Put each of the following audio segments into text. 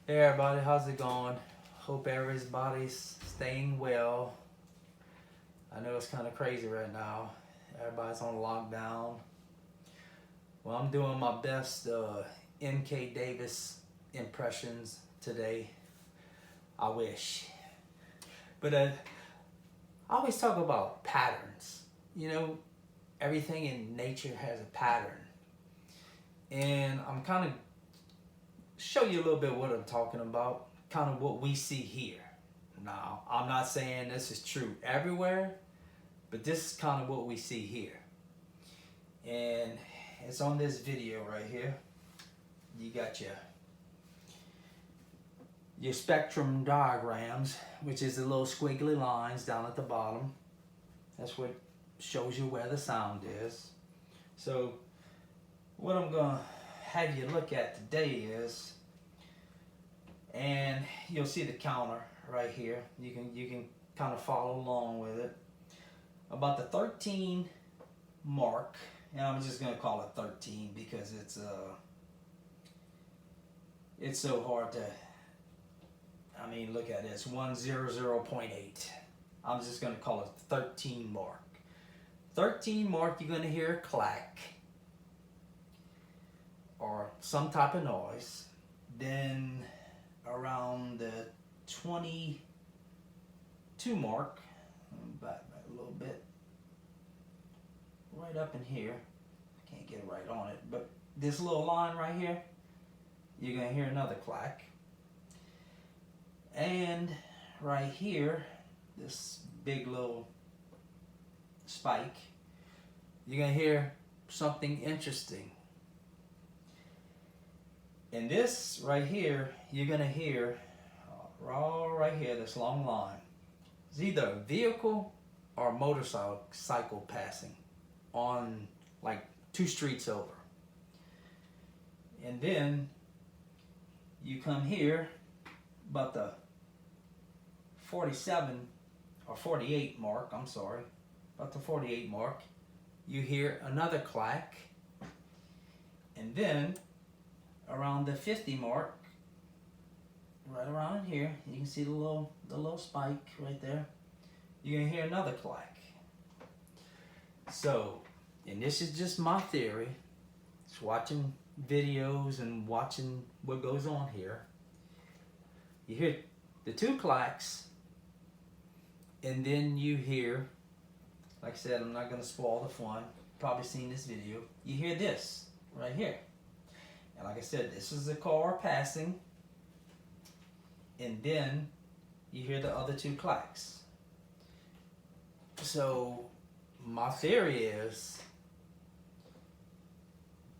Hey everybody, how's it going? Hope everybody's staying well. I know it's kind of crazy right now. Everybody's on lockdown. Well, I'm doing my best M.K. Davis impressions today. I wish. But I always talk about patterns. You know, everything in nature has a pattern. And I'm kind of show you a little bit what I'm talking about, kind of what we see here. Now, I'm not saying this is true everywhere, but this is kind of what we see here. And it's on this video right here. You got your spectrum diagrams, which is the little squiggly lines down at the bottom. That's what shows you where the sound is. So what I'm going to have you look at today is, and you'll see the counter right here. You can kind of follow along with it. About the 13 mark, and I'm just gonna call it 13 because it's so hard to. I mean, look at this 100.8. I'm just gonna call it 13 mark. 13 mark, you're gonna hear a clack or some type of noise. Then around the 22 mark, back a little bit, right up in here, I can't get it right on it, but this little line right here, you're gonna hear another clack. And right here, this big little spike, you're gonna hear something interesting. And this right here, you're gonna hear right here, this long line. It's either a vehicle or a motorcycle passing on like 2 streets over. And then you come here about the 47 or 48 mark, I'm sorry, about the 48 mark, you hear another clack. And then around the 50 mark, right around in here, you can see the little spike right there. You're gonna hear another clack. So, and this is just my theory. It's watching videos and watching what goes on here. You hear the 2 clacks, and then you hear, like I said, I'm not gonna spoil the fun. You've probably seen this video. You hear this right here. And like I said, this is a car passing, and then you hear the other 2 clacks. So my theory is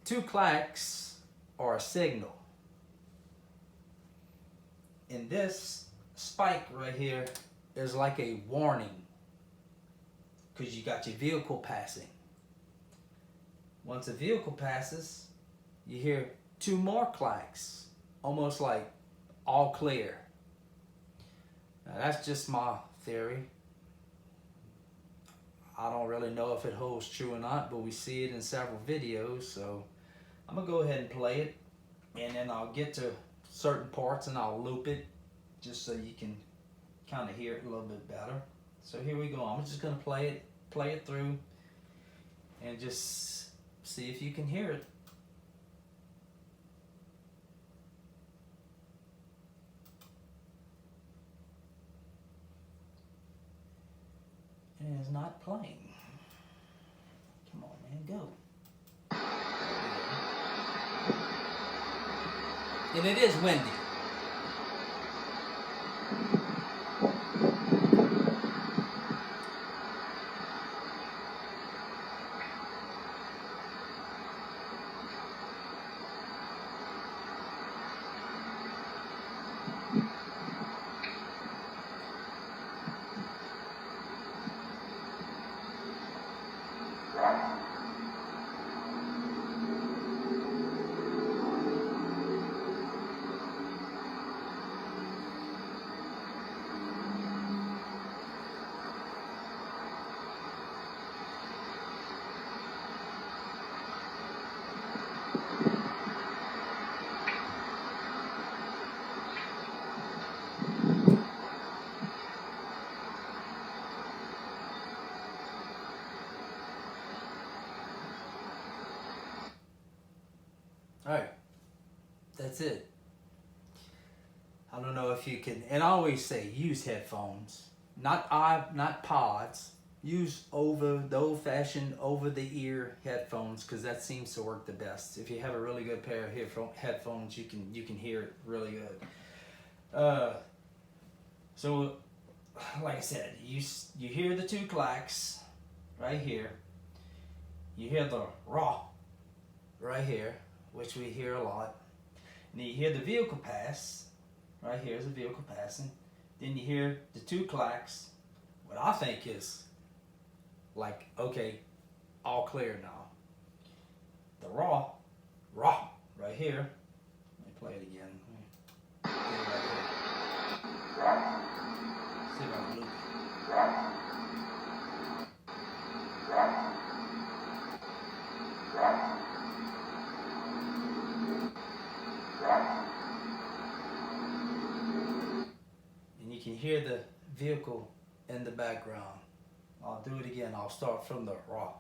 2 clacks are a signal. And this spike right here is like a warning, because you got your vehicle passing. Once a vehicle passes, you hear 2 more clacks, almost like all clear. Now that's just my theory. I don't really know if it holds true or not, but we see it in several videos, so I'm gonna go ahead and play it, and then I'll get to certain parts and I'll loop it just so you can kind of hear it a little bit better. So here we go. I'm just gonna play it through and just see if you can hear it. And it's not playing. Come on, man, go. And it is windy. All right, that's it. I don't know if you can, and I always say use headphones, not pods. Use the old-fashioned over-the-ear headphones because that seems to work the best. If you have a really good pair of headphones, you can hear it really good. So, like I said, you hear the two clacks right here. You hear the raw right here, which we hear a lot. And then you hear the vehicle pass. Right here is a vehicle passing. Then you hear the two clacks. What I think is like, okay, all clear now. The raw, right here. Let me play it again. Get it right here. See if I can loop it. And you can hear the vehicle in the background. I'll do it again. I'll start from the raw.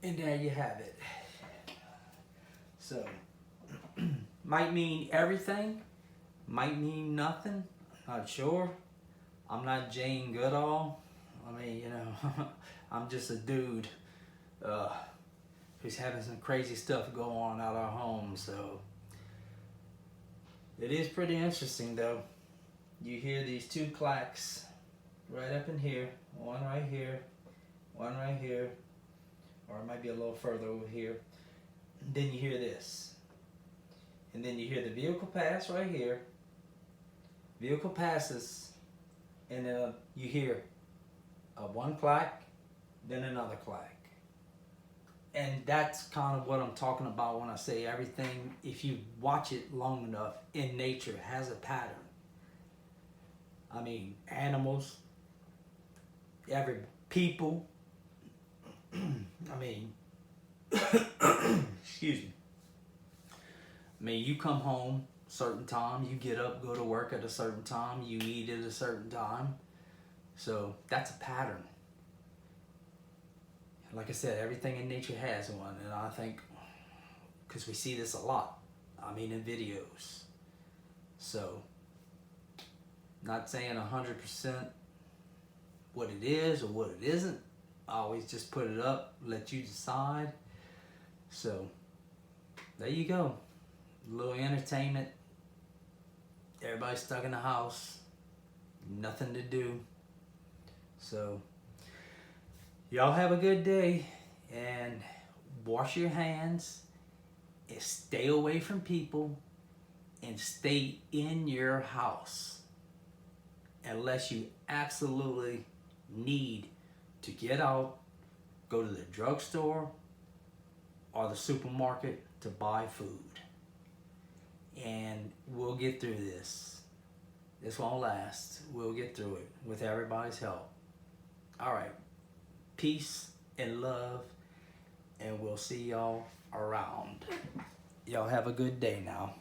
And there you have it. So, might mean everything, might mean nothing, not sure. I'm not Jane Goodall. I mean, you know, I'm just a dude who's having some crazy stuff go on at our home. So, it is pretty interesting though. You hear these two clacks right up in here, one right here, one right here, or it might be a little further over here. And then you hear this. And then you hear the vehicle pass right here. Vehicle passes, and then you hear one clack, then another clack. And that's kind of what I'm talking about when I say everything, if you watch it long enough, in nature has a pattern. I mean, animals, people, I mean, excuse me. I mean, you come home certain time, you get up, go to work at a certain time, you eat at a certain time. So that's a pattern. Like I said, everything in nature has one, and I think because we see this a lot, I mean, in videos. So, not saying 100% what it is or what it isn't. I always just put it up, let you decide. So, there you go. A little entertainment. Everybody's stuck in the house. Nothing to do. So, y'all have a good day. And wash your hands. And stay away from people. And stay in your house. Unless you absolutely need to get out, go to the drugstore or the supermarket to buy food. And we'll get through this. This won't last. We'll get through it with everybody's help. All right. Peace and love, and we'll see y'all around. Y'all have a good day now.